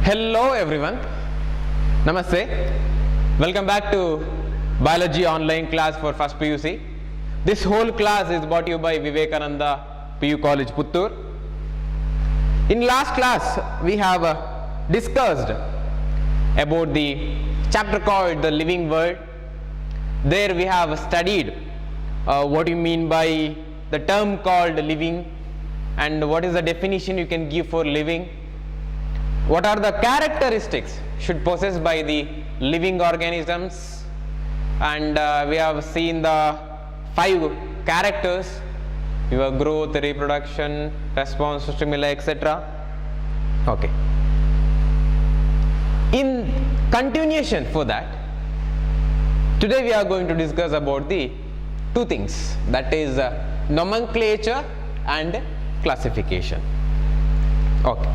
Hello everyone, Namaste. Welcome back to Biology online class for first PUC. This whole class is brought to you by Vivekananda PU College Puttur. In last class we have discussed about the chapter called the living world. There we have studied what you mean by the term called living and what is the definition you can give for living. What are the characteristics should possess by the living organisms, and we have seen the 5 characters: your growth, reproduction, response to stimuli, etc. Okay. In continuation for that, today we are going to discuss about the 2 things, that is nomenclature and classification. Okay.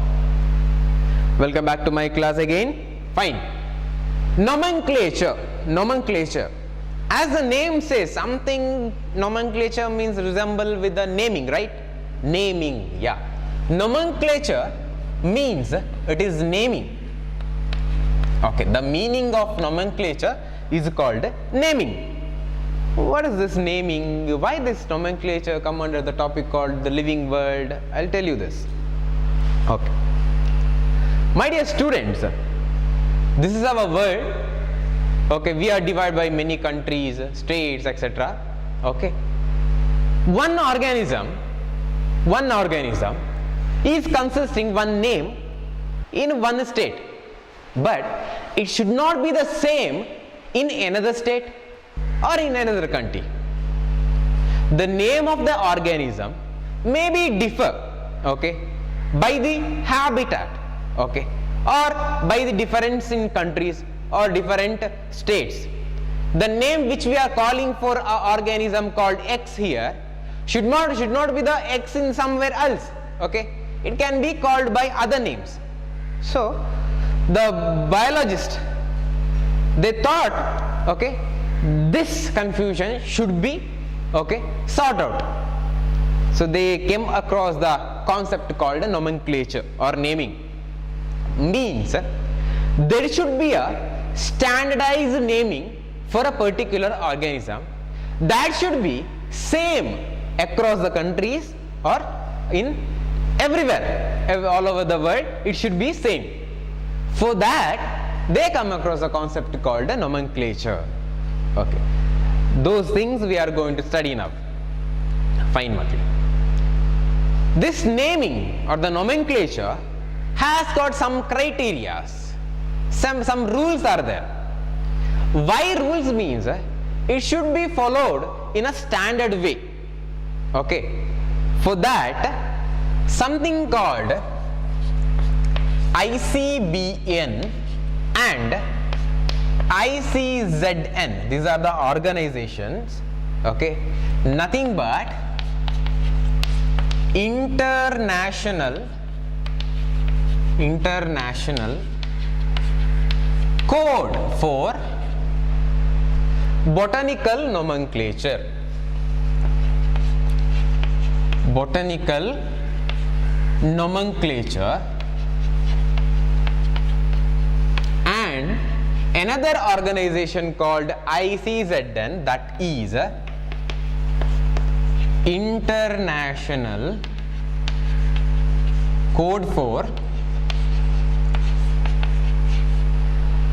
Welcome back to my class again. Fine. Nomenclature. As the name says, something nomenclature means resemble with the naming, right? Naming, yeah. Nomenclature means it is naming. Okay, the meaning of nomenclature is called naming. What is this naming? Why this nomenclature come under the topic called the living world? I'll tell you this. Okay. My dear students, this is our world. Okay, we are divided by many countries, states, etc. Okay. One organism is consisting one name in one state, but it should not be the same in another state or in another country. The name of the organism may be differ, okay, by the habitat, okay, or by the difference in countries or different states. The name which we are calling for our organism called X here should not be the X in somewhere else, okay. It can be called by other names. So the biologist, they thought, okay, this confusion should be, okay, sorted out. So they came across the concept called nomenclature or naming. Means there should be a standardized naming for a particular organism that should be same across the countries or in everywhere, all over the world. It should be same. For that they come across a concept called a nomenclature. Okay, those things we are going to study now. Fine, Mati. This naming or the nomenclature has got some criteria, some rules are there. Why rules means it should be followed in a standard way. Okay, for that something called ICBN and ICZN, these are the organizations, okay, nothing but international code for botanical nomenclature. And another organization called ICZN, that is International Code for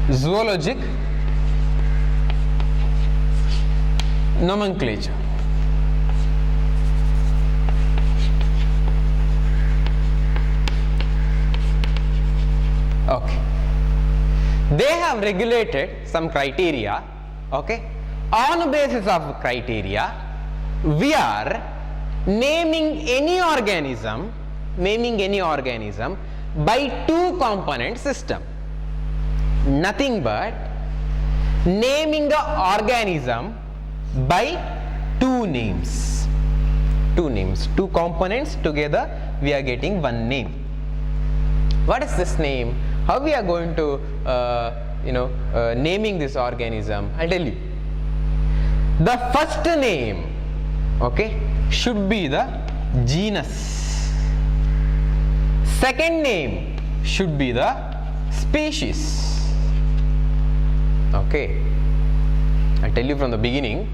Zoologic Nomenclature. Okay, they have regulated some criteria. Okay, on basis of criteria we are naming any organism by 2 component system. Nothing but naming the organism by 2 names. 2 components together we are getting one name. What is this name? How we are going to naming this organism? I'll tell you. The first name, okay, should be the genus. Second name should be the species. Okay, I tell you from the beginning,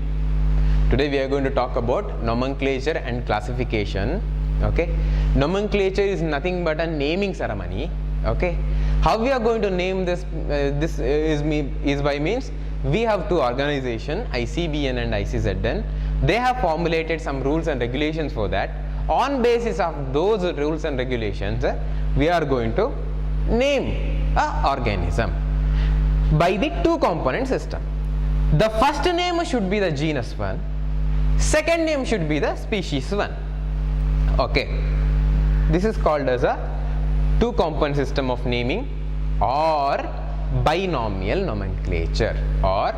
today we are going to talk about nomenclature and classification. Okay, nomenclature is nothing but a naming ceremony. Okay, how we are going to name this? Is by means we have two organizations, ICBN and ICZN. They have formulated some rules and regulations for that. On basis of those rules and regulations, we are going to name a organism by the two component system. The first name should be the genus one, second name should be the species one. Okay, this is called as a two component system of naming, or binomial nomenclature, or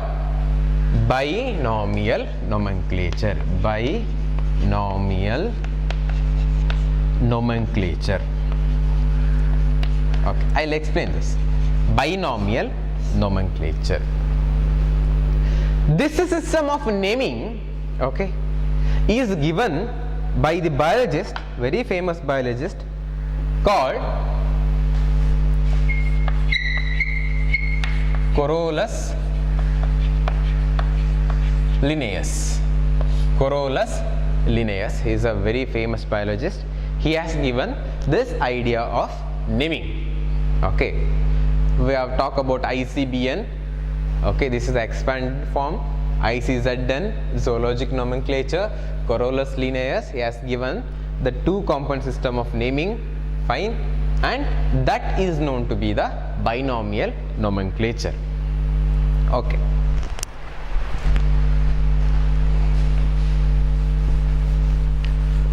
binomial nomenclature, binomial nomenclature. Okay, I'll explain this. Binomial nomenclature. This system of naming, okay, is given by the biologist, very famous biologist called Carolus Linnaeus. Carolus Linnaeus, he is a very famous biologist. He has given this idea of naming. Okay, we have talked about ICBN. Okay, this is the expanded form. ICZN, zoologic nomenclature. Carolus Linnaeus, he has given the two component system of naming. Fine, and that is known to be the binomial nomenclature. Okay.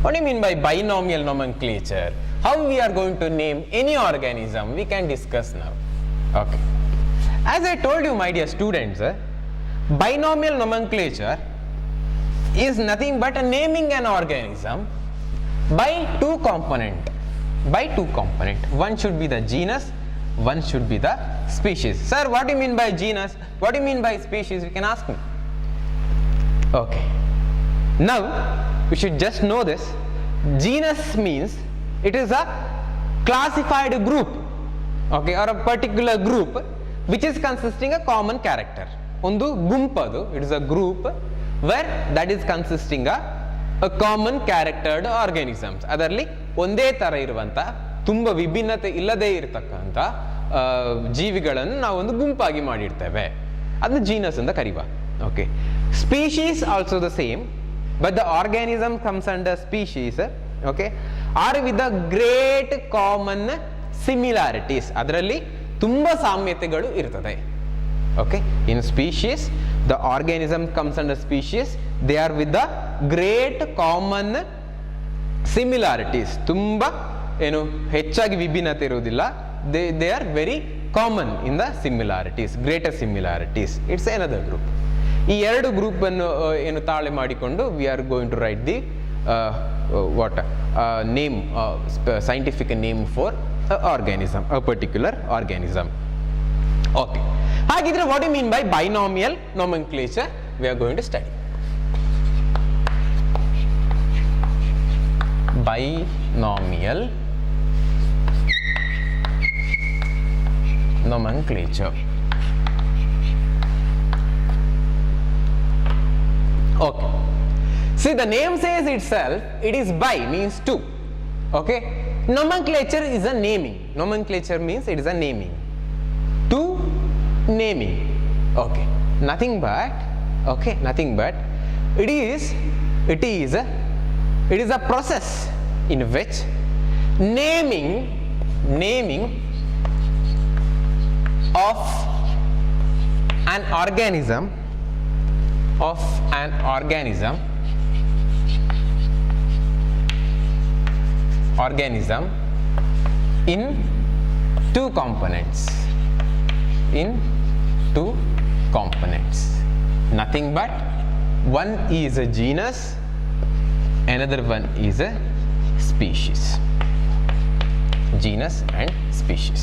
What do you mean by binomial nomenclature? How we are going to name any organism, we can discuss now. Okay. As I told you, my dear students, binomial nomenclature is nothing but naming an organism by two component. One should be the genus, one should be the species. Sir, what do you mean by genus? What do you mean by species? You can ask me. Okay. Now, we should just know this. Genus means it is a classified group, okay, or a particular group which is consisting a common character. Ondu gumpadu, it is a group where that is consisting a common charactered organisms. ಅದರಲ್ಲಿ ಒಂದೇ ತರ ಇರುವಂತ ತುಂಬಾ ವಿಭಿನ್ನತೆ ಇಲ್ಲದೇ ಇರತಕ್ಕಂತ ಜೀವಿಗಳನ್ನು ನಾವು ಒಂದು ಗುಂಪಾಗಿ ಮಾಡಿರ್ತೇವೆ, ಅದನ್ನ ಜೀನಸ್ ಅಂತ ಕರೀವಾ. Okay, species also the same, but the organism comes under species, okay, are with the great common similarities. ಅದರಲ್ಲಿ ತುಂಬಾ ಸಾಮ್ಯತೆಗಳು ಇರ್ತದೆ. Okay, in species the organism comes under species, they are with the great common similarities. ತುಂಬಾ ಏನು ಹೆಚ್ಚಾಗಿ ವಿಭಿನ್ನತೆ ಇರುವುದಿಲ್ಲ, they are very common in the similarities, greater similarities. It's another group. ಈ ಎರಡು group ಅನ್ನು ಏನು ತಾಳೆ ಮಾಡಿಕೊಂಡು we are going to write the name, scientific name for organism, a particular organism. Okay, ಹಾಗಿದ್ರೆ what you mean by binomial nomenclature we are going to study. Binomial nomenclature. Okay, see the name says itself, it is by means two. Okay, nomenclature is a naming. Nomenclature means it is a naming. Two, naming. Okay, nothing but, okay, nothing but it is a process in which naming of an organism in two components, nothing but one is a genus, another one is a species. Genus and species.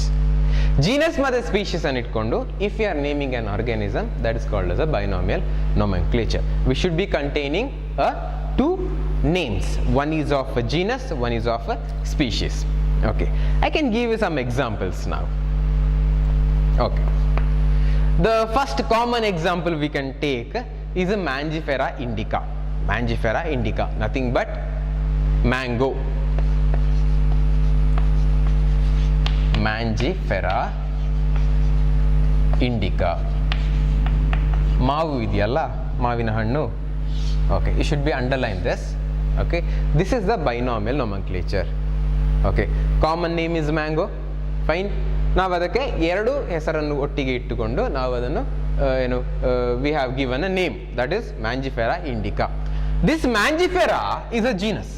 Genus ಮತ್ತೆ species ಅನ್ನು ಇಟ್ಕೊಂಡು if you are naming an organism, that is called as a binomial nomenclature. We should be containing two names. One is of a genus, one is of a species. Okay, I can give you some examples now. Okay. The first common example we can take is a Mangifera indica. Mangifera indica, nothing but mango. Mangifera indica. ಮಾವು ಇದೆಯಲ್ಲ, ಮಾವಿನ ಹಣ್ಣು. Okay, it should be underline this. Okay, this is the binomial nomenclature. Okay, common name is mango. Fine. ನಾವು ಅದಕ್ಕೆ ಎರಡು ಹೆಸರನ್ನು ಒಟ್ಟಿಗೆ ಇಟ್ಟುಕೊಂಡು ನಾವು ಅದನ್ನು we have given a name, that is Mangifera indica. This Mangifera is a genus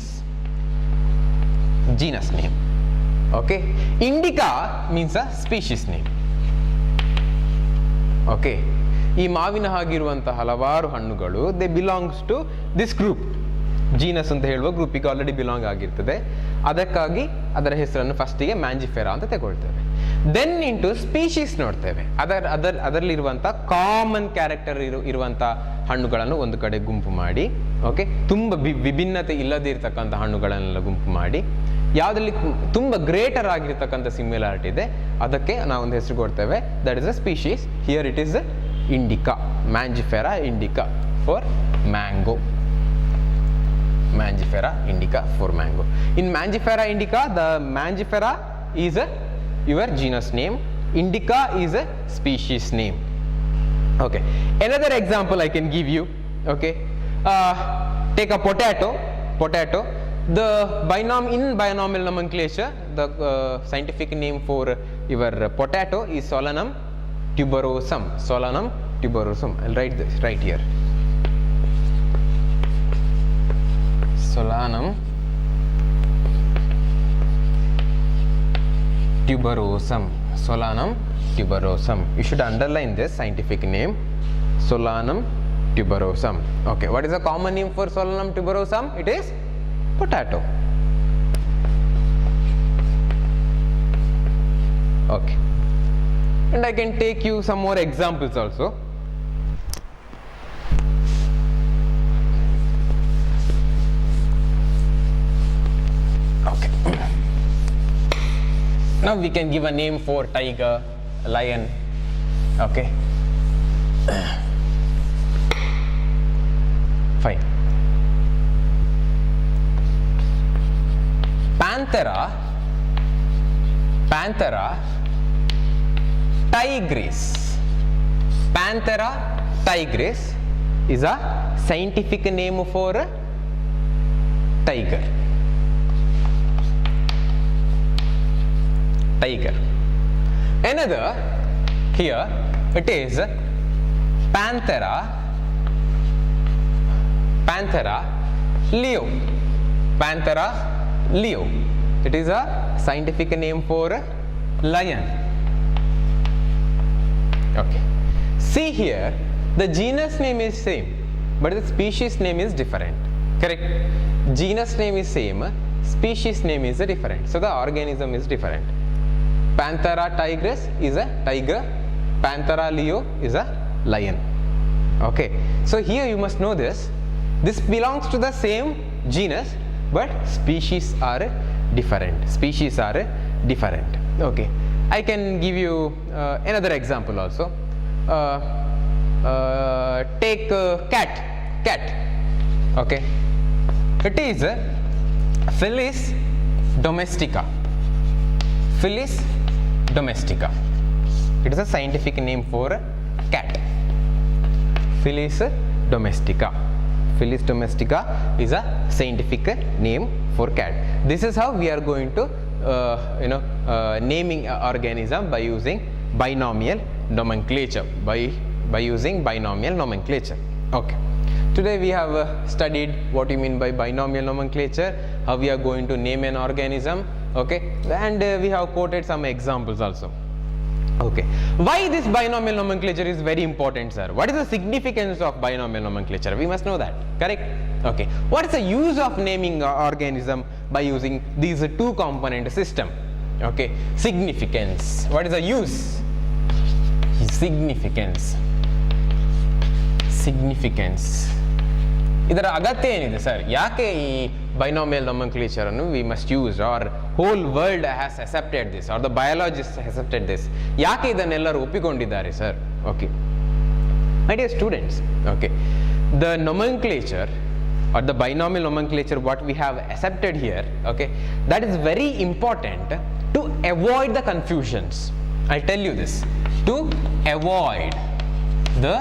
name. Okay, indica means a species name. Okay, ಈ ಮಾವಿನ ಹಾಗಿರುವಂತಹ ಹಲವಾರು ಹಣ್ಣುಗಳು they belongs to this group. Genus ಅಂತ ಹೇಳುವ ಗ್ರೂಪಿಗೆ ಆಲ್ರೆಡಿ ಬಿಲಾಂಗ್ ಆಗಿರ್ತದೆ. ಅದಕ್ಕಾಗಿ ಅದರ ಹೆಸರನ್ನು ಫಸ್ಟಿಗೆ ಮ್ಯಾಂಜಿಫೆರಾ ಅಂತ ತಗೊಳ್ತೇವೆ. ದೆನ್ ಇಂಟು ಸ್ಪೀಶೀಸ್ ನೋಡ್ತೇವೆ. ಅದರಲ್ಲಿರುವಂಥ ಕಾಮನ್ ಕ್ಯಾರೆಕ್ಟರ್ ಇರುವಂಥ ಹಣ್ಣುಗಳನ್ನು ಒಂದು ಕಡೆ ಗುಂಪು ಮಾಡಿ, ಓಕೆ, ತುಂಬ ವಿಭಿನ್ನತೆ ಇಲ್ಲದೇ ಇರತಕ್ಕಂಥ ಹಣ್ಣುಗಳನ್ನೆಲ್ಲ ಗುಂಪು ಮಾಡಿ, ಯಾವುದರಲ್ಲಿ ತುಂಬ ಗ್ರೇಟರ್ ಆಗಿರ್ತಕ್ಕಂಥ ಸಿಮಿಲಾರಿಟಿ ಇದೆ ಅದಕ್ಕೆ ನಾವೊಂದು ಹೆಸರು ಕೊಡ್ತೇವೆ, that is a species. Here it is indica, Mangifera indica for mango. Mangifera indica for mango. In Mangifera indica, the Mangifera is your genus name, indica is a species name. Okay, another example I can give you. Okay, take a potato. The binomial nomenclature, the scientific name for your potato is Solanum tuberosum. Solanum tuberosum. I'll write this right here. Solanum tuberosum. Solanum tuberosum. You should underline this scientific name, Solanum tuberosum. Okay, what is the common name for Solanum tuberosum? It is potato. Okay, and I can take you some more examples also. Okay, now we can give a name for tiger, lion. Okay, fine. Panthera tigris. Panthera tigris is a scientific name for a tiger. Another, here it is Panthera leo. Panthera leo, it is a scientific name for a lion. Okay, see here, the genus name is same but the species name is different. Correct? Genus name is same, species name is different, so the organism is different. Panthera tigris is a tiger, Panthera leo is a lion. Okay, so here you must know this belongs to the same genus but species are different. Okay, I can give you another example also. Take cat. Okay, it is Felis domestica. It is a scientific name for cat. Felis domestica is a scientific name for cat. This is how we are going to naming organism by using binomial nomenclature. By using binomial nomenclature. Okay, today we have studied what you mean by binomial nomenclature, how we are going to name an organism. Okay, and we have quoted some examples also. Okay, why this binomial nomenclature is very important, sir? What is the significance of binomial nomenclature? We must know that, correct? Okay, what is the use of naming organism by using these two component system? Okay, significance. What is the use? Significance. ಇದರ ಅಗತ್ಯ ಏನಿದೆ sir? ಯಾಕೆ ಈ binomial nomenclature ಅನ್ನು we must use, or whole world has accepted this, or the biologists accepted this. ಯಾಕೆ ಇದನ್ನೆಲ್ಲರೂ ಒಪ್ಪಿಕೊಂಡಿದ್ದಾರೆ sir? Okay, my dear students, okay, the nomenclature or the binomial nomenclature what we have accepted here, okay, that is very important to avoid the confusions. I'll tell you this, to avoid the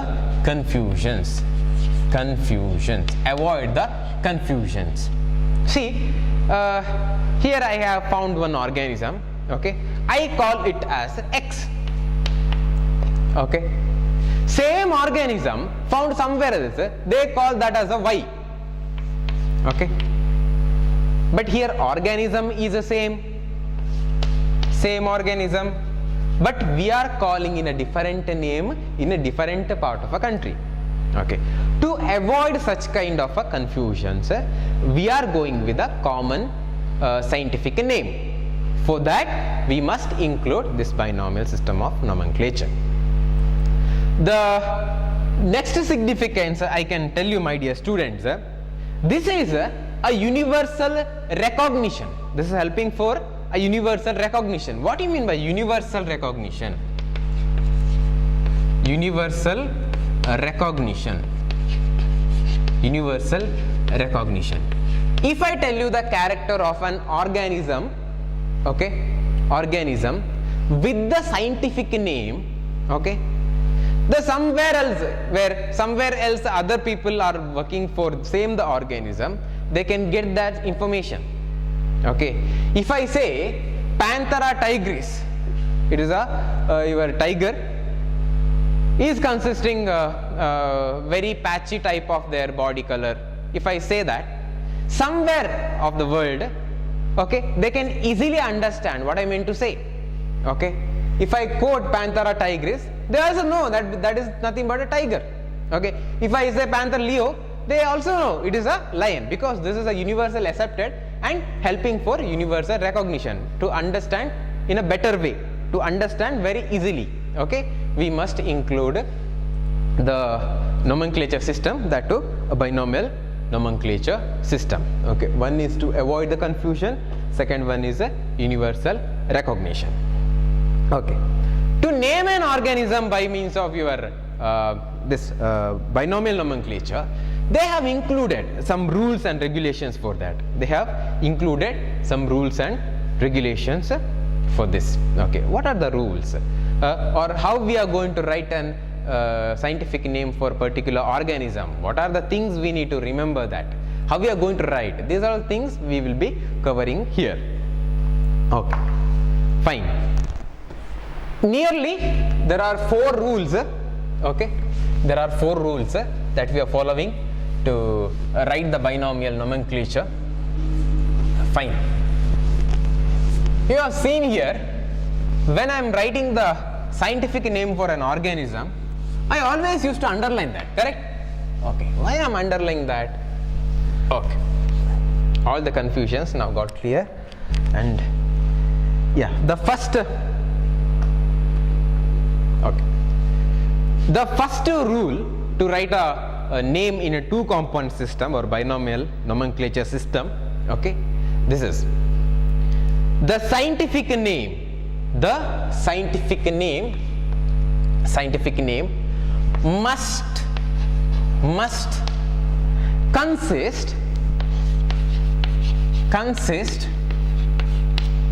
confusions, avoid the confusions. See, here I have found one organism, okay, I call it as X, okay. Same organism found somewhere else, they call that as a Y, okay. But here organism is the same organism, but we are calling in a different name in a different part of a country, okay. To avoid such kind of a confusions, we are going with a common scientific name. For that we must include this binomial system of nomenclature. The next significance I can tell you, my dear students, this is a universal recognition. This is helping for a universal recognition. What do you mean by universal recognition? Universal recognition. Universal recognition. If I tell you the character of an organism, okay, organism with the scientific name, okay, the somewhere else other people are working for same the organism, they can get that information, okay. If I say Panthera tigris, it is a your tiger is consisting very patchy type of their body color. If I say that, somewhere of the world, okay, they can easily understand what I meant to say, okay. If I quote Panthera tigris, they also know that that is nothing but a tiger, okay. If I say Panther leo, they also know it is a lion, because this is a universal accepted and helping for universal recognition, to understand in a better way, to understand very easily, okay. We must include the nomenclature system, that too a binomial nomenclature system, okay. One is to avoid the confusion, second one is a universal recognition, okay. To name an organism by means of your this binomial nomenclature, they have included some rules and regulations for that. They have included some rules and regulations for this, okay. What are the rules, or how we are going to write an scientific name for particular organism? What are the things we need to remember, that how we are going to write? These are the things we will be covering here, okay. Fine. Nearly there are 4 rules, okay. There are 4 rules that we are following to write the binomial nomenclature. Fine. You have seen here, when I am writing the scientific name for an organism, I always used to underline that, correct? Okay. Why I am underlining that? Okay. All the confusions now got clear. And yeah, the first rule to write a name in a 2-component system or binomial nomenclature system, okay, this is the scientific name must consist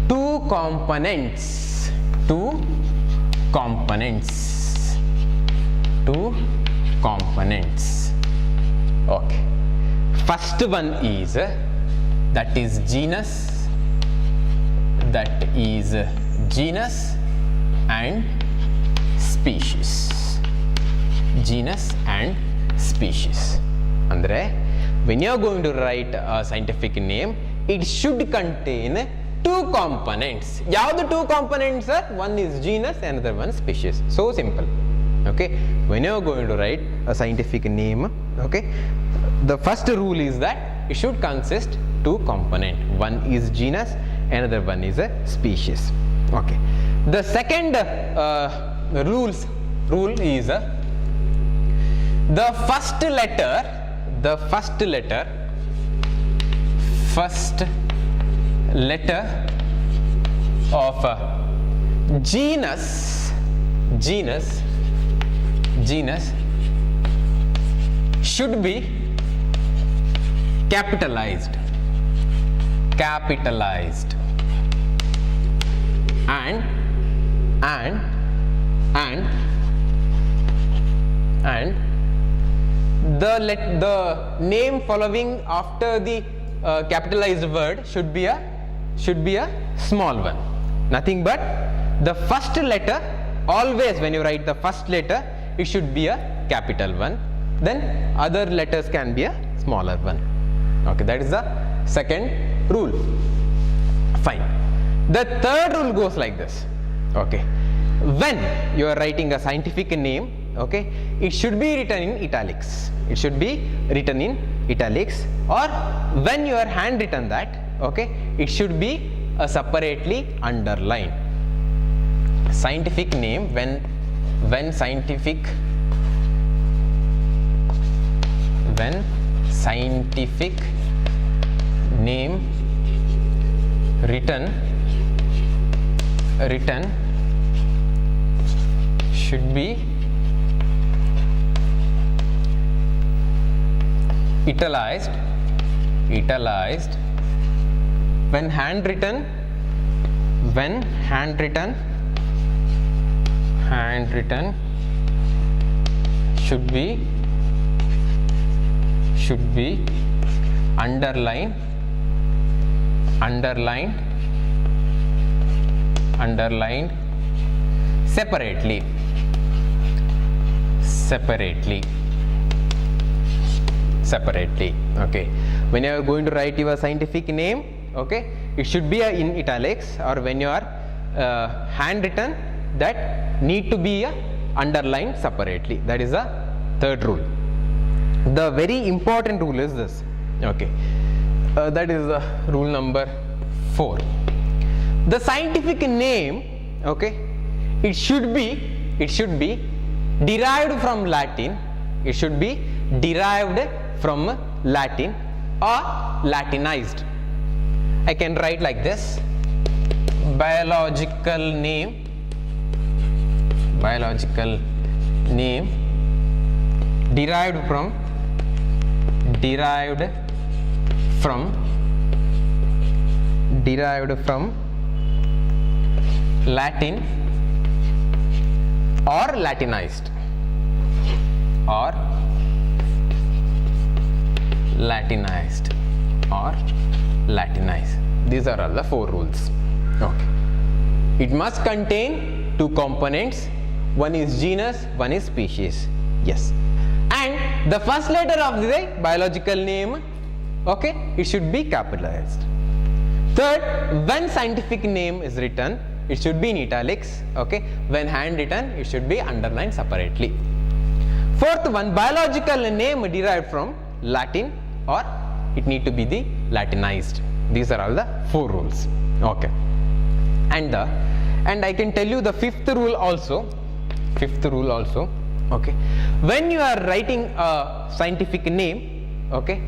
2 components, okay. First one is that is genus and species. Andre, when you are going to write a scientific name, it should contain 2 components. Yav the 2 components are, one is genus, another one species. So simple, okay. When you are going to write a scientific name, okay, the first rule is that it should consist 2 components. One is genus, another one is a species, okay. The second rule is the first letter of genus should be capitalized and the name following after the capitalized word should be a small one. Nothing but the first letter, always when you write the first letter, it should be a capital one, then other letters can be a smaller one. Okay, that is the second rule. Fine. The third rule goes like this. Okay, when you are writing a scientific name, okay, it should be written in italics. Or when you are handwritten that, okay, it should be separately underlined. Scientific name, when scientific name written should be italicized. When handwritten should be underlined separately. Okay, when you are going to write your scientific name, okay, it should be in italics, or when you are handwritten, that need to be underlined separately. That is the third rule. The very important rule is this. Okay, that is rule number 4. The scientific name, okay, it should be derived from Latin. It should be derived from Latin or Latinized. I can write like this: biological name derived from Latin or Latinized. These are all the 4 rules. Okay. It must contain 2 components. One is genus, one is species. Yes. And the first letter of the biological name, okay, it should be capitalized. Third, when scientific name is written, it should be in italics. Okay. When handwritten, it should be underlined separately. Fourth one, biological name derived from Latin, or it need to be the Latinized. These are all the 4 rules. Okay. And I can tell you the fifth rule also. Okay. When you are writing a scientific name, okay,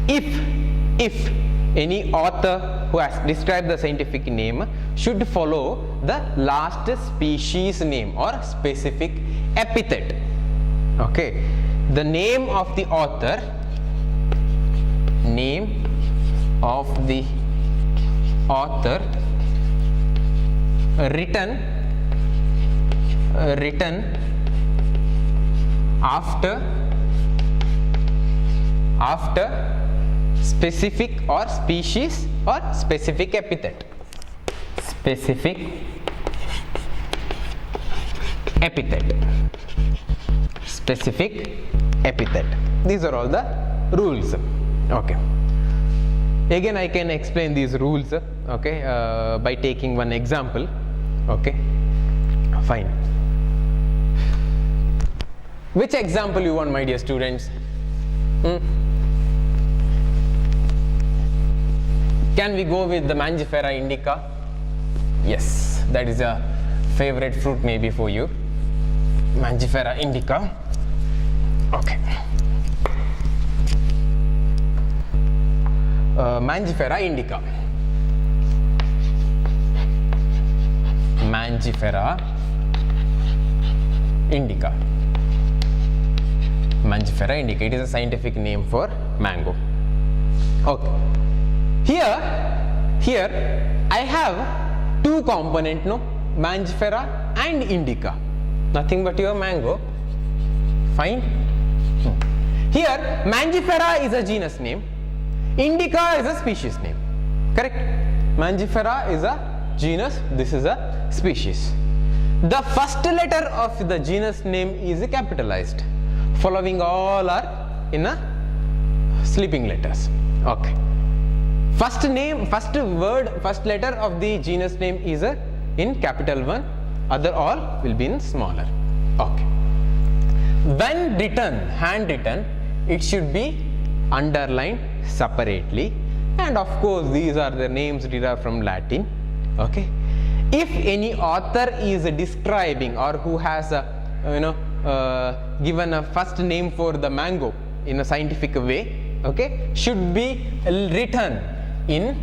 if any author who has described the scientific name should follow the last species name or specific epithet. Okay, the name of the author, written after specific or species or specific epithet. These are all the rules. Okay. Again, I can explain these rules, okay, by taking one example. Okay, fine. Which example you want, my dear students? Can we go with the Mangifera indica? Yes, that is a favorite fruit maybe for you. Mangifera indica. Okay. Mangifera indica. Mangifera indica. Mangifera indica, it is a scientific name for mango. Okay. Here I have two components, no, Mangifera and indica, nothing but your mango. Fine. Here Mangifera is a genus name, indica is a species name, correct? Mangifera is a genus, this is a species. The first letter of the genus name is capitalized, following all are in a sleeping letters. Okay. First name, first word, first letter of the genus name is in capital 1, other all will be in smaller. Okay. When written, handwritten, it should be underlined separately, and of course these are the names derived from Latin. Okay. If any author is describing or who has given a first name for the mango in a scientific way, okay, should be written in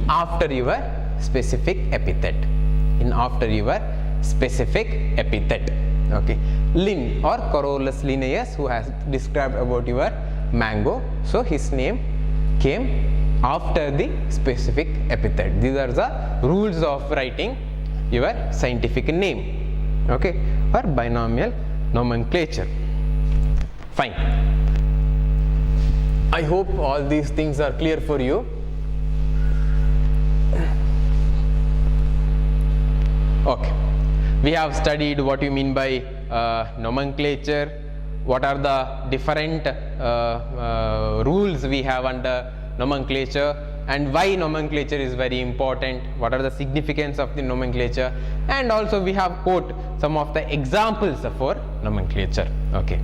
after your specific epithet, in after your specific epithet. Okay, Lin or Carolus Linnaeus, who has described about your mango, so his name came after the specific epithet. These are the rules of writing your scientific name, okay, or binomial nomenclature. Fine. I hope all these things are clear for you. Okay. We have studied what you mean by nomenclature, what are the different rules we have under nomenclature, and why nomenclature is very important, what are the significance of the nomenclature, and also we have quote some of the examples for nomenclature. Okay.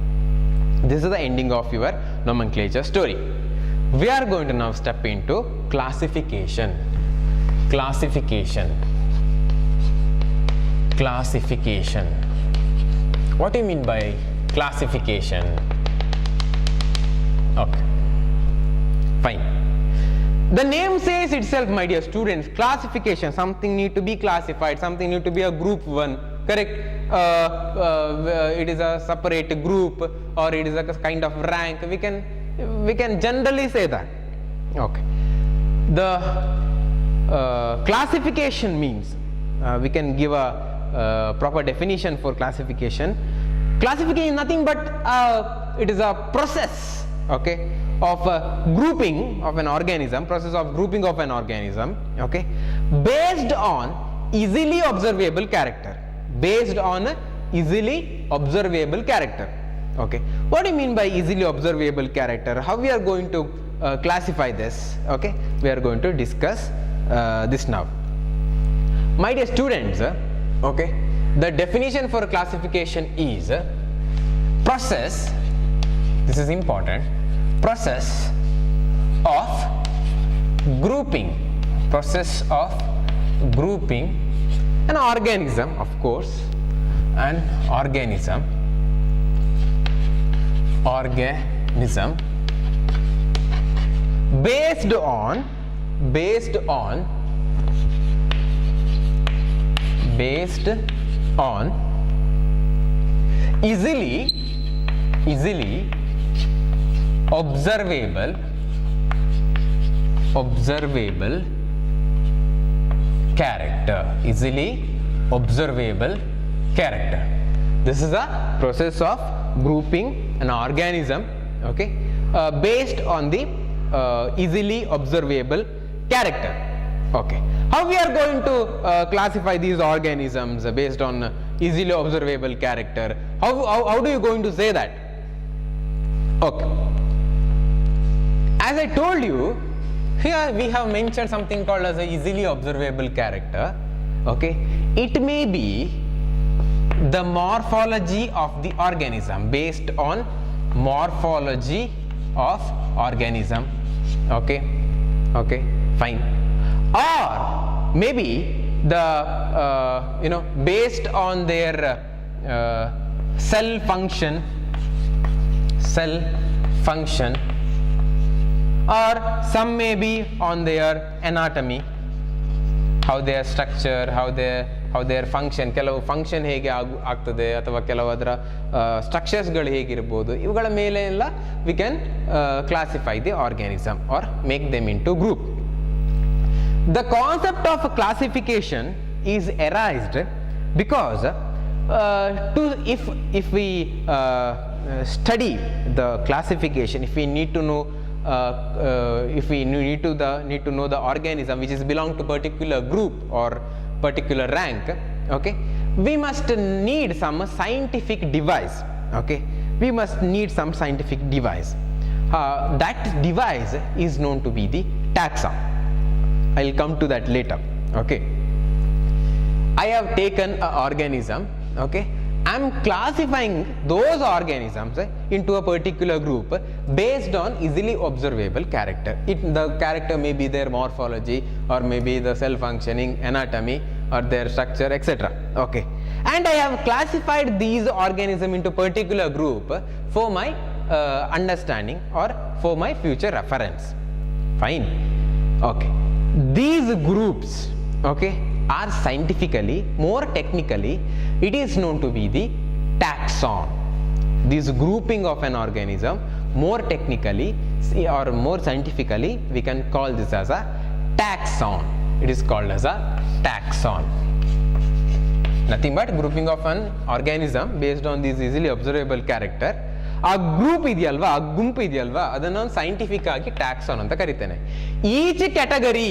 This is the ending of your nomenclature story. We are going to now step into classification. Classification. Classification. What do you mean by classification? Okay. Fine. The name says itself, my dear students, classification, something need to be classified, something need to be a group 1, correct? It is a separate group or it is a kind of rank, we can generally say that. Okay. The classification means, we can give a proper definition for classification. Classification is nothing but it is a process, okay, of grouping of an organism, process of grouping of an organism, okay, based on easily observable character, based on easily observable character. Okay, what do you mean by easily observable character? How we are going to classify this? Okay, we are going to discuss this now. My dear students, okay, the definition for classification is process, this is important, process of grouping, process of grouping an organism, of course, an organism based on easily observable character, easily observable character. This is a process of grouping an organism, okay, based on the easily observable character. Okay, how we are going to classify these organisms based on easily observable character? How do you going to say that? Okay, as I told you, here we have mentioned something called as a easily observable character. Okay, it may be the morphology of the organism, based on morphology of organism. Okay, okay, fine. Or maybe the based on their cell function, or some may be on their anatomy. how their structure, how their function, ಕೆಲವು function ಹೇಗೆ ಆಗ್ತದೆ ಅಥವಾ ಕೆಲವು ಅದರ ಸ್ಟ್ರಕ್ಚರ್ಸ್ಗಳು ಹೇಗಿರ್ಬೋದು, ಇವುಗಳ ಮೇಲೆ ಎಲ್ಲ we can classify the organism or make them into group. The concept of classification is arised because if we study the classification, if we need to know if we need to know the organism which is belong to particular group or particular rank, okay, we must need some scientific device. Okay, we must need some scientific device. That device is known to be the taxa. I'll come to that later. Okay, I have taken an organism. Okay, I'm classifying those organisms into a particular group based on easily observable character. The character may be their morphology, or maybe the cell functioning, anatomy, or their structure, etc. Okay, and I have classified these organisms into particular group for my understanding or for my future reference. Fine. Okay, these groups, okay, are scientifically, more technically, it is known to be the taxon. This grouping of an organism, more technically or more scientifically, we can call this as a taxon. It is called as a taxon. Nothing but grouping of an organism based on this easily observable character. ಆ group ಇದೆಯಲ್ವಾ, ಆ ಗುಂಪು ಇದೆಯಲ್ವಾ, ಅದನ್ನು ನಾನು scientific ಆಗಿ taxon ಅಂತ ಕರಿತೇನೆ. Each category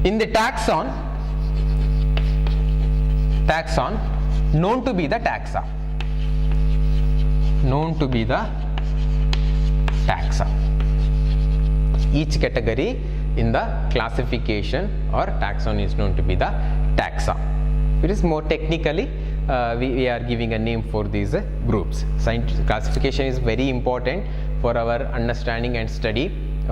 in the taxon known to be the taxa, each category in the classification or taxon is known to be the taxa. It is more technically we are giving a name for these groups. Scientific classification is very important for our understanding and study.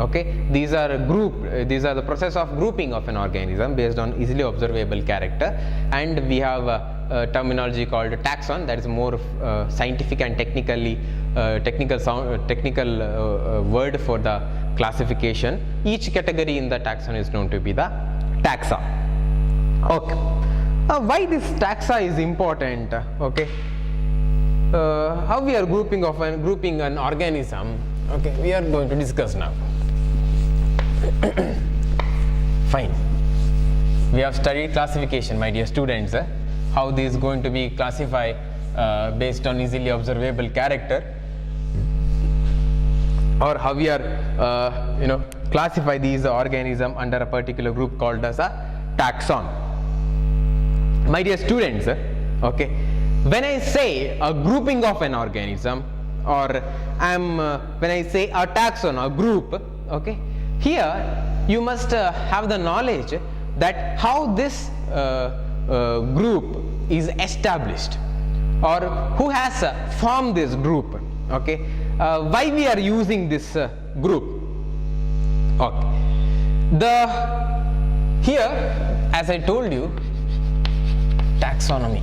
Okay, these are the process of grouping of an organism based on easily observable character, and we have a terminology called taxon, that is more scientific and technical word for the classification. Each category in the taxon is known to be the taxa. Okay, why this taxa is important? Okay, how we are grouping an organism. Okay, we are going to discuss now. Fine, we have studied classification, my dear students, how this is going to be classified based on easily observable character, or how we are classify these organism under a particular group called as a taxon. My dear students, okay, when I say a grouping of an organism, or when I say a taxon, a group, okay, here you must have the knowledge that how this group is established, or who has formed this group. Okay, why we are using this group. Okay, here, as I told you, taxonomy.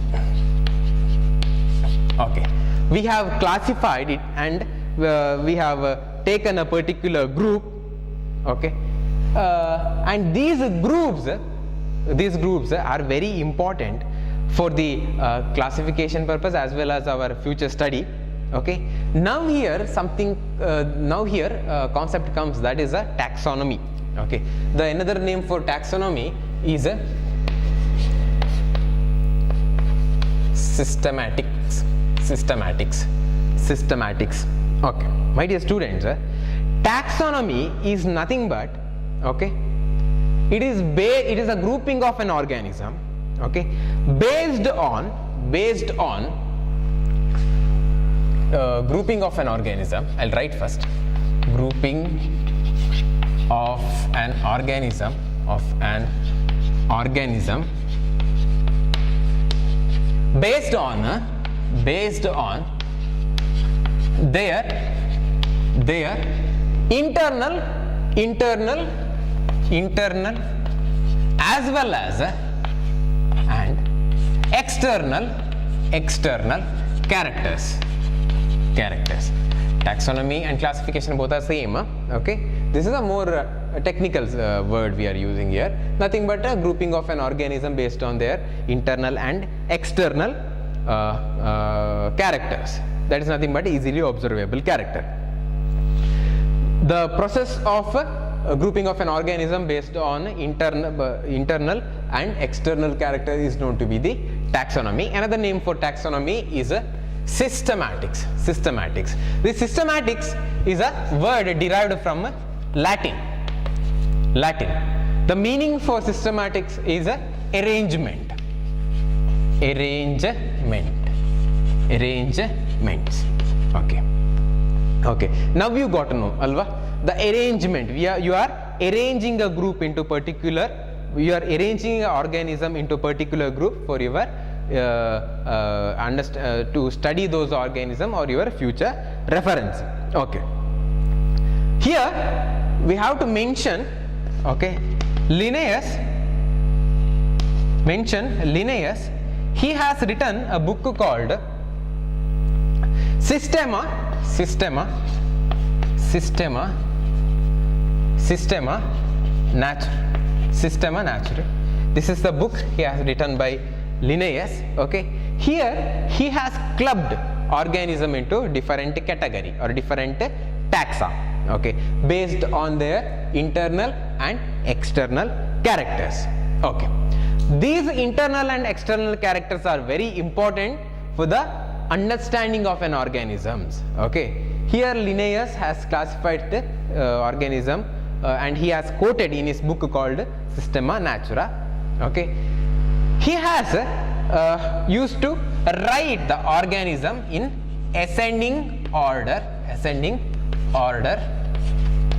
Okay, we have classified it, and we have taken a particular group. Okay, and these groups are very important for the classification purpose as well as our future study. Okay, now here concept comes, that is a taxonomy. Okay, the another name for taxonomy is a systematics. Okay, my dear students, taxonomy is nothing but, okay, it is a grouping of an organism, okay, based on grouping of an organism. I'll write first, grouping of an organism based on their internal as well as and external characters. characters. Taxonomy and classification both are same. Okay, this is a more technical word we are using here. Nothing but a grouping of an organism based on their internal and external characters. That is nothing but easily observable character. The process of grouping of an organism based on internal and external character is known to be the taxonomy. Another name for taxonomy is systematics. Systematics. This systematics is a word derived from Latin. The meaning for systematics is arrangement. Arrangements. Okay. Now you got to know, Alva. The arrangement. You are arranging a group into particular. You are arranging an organism into particular group for your to study those organisms or your future reference. Okay. Here we have to mention. Okay, Linnaeus. He has written a book called Systema Naturae. This is the book he has written by Linnaeus. Okay, here he has clubbed organism into different category or different taxa. Okay, based on their internal and external characters. Okay, these internal and external characters are very important for the understanding of an organisms. Okay, here Linnaeus has classified the organism and he has quoted in his book called Systema Naturae. Okay, he has used to write the organism in ascending order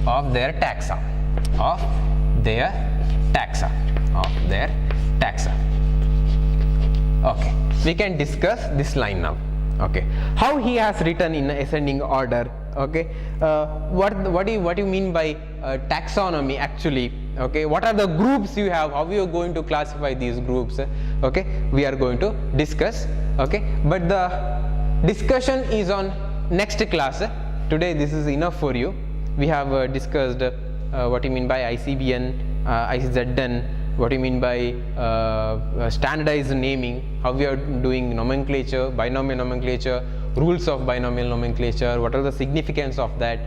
of their taxa. Okay, we can discuss this line now. Okay, how he has written in ascending order. Okay, what do you mean by taxonomy actually? Okay, what are the groups you have? How you are going to classify these groups? Okay, we are going to discuss. Okay, but the discussion is on next class. Today this is enough for you. We have discussed what you mean by ICBN, IZN, what you mean by standardized naming, how we are doing nomenclature, binomial nomenclature, rules of binomial nomenclature, what are the significance of that,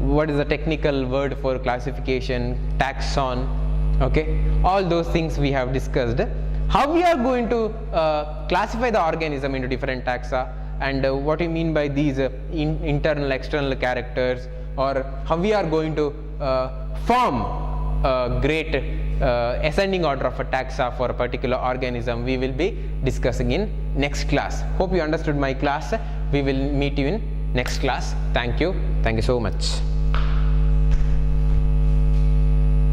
what is the technical word for classification, taxon. Okay, all those things we have discussed. How we are going to classify the organism into different taxa, and what you mean by these internal external characters, or how we are going to form a great ascending order of a taxa for a particular organism, we will be discussing in next class. Hope you understood my class. We will meet you in next class. Thank you so much.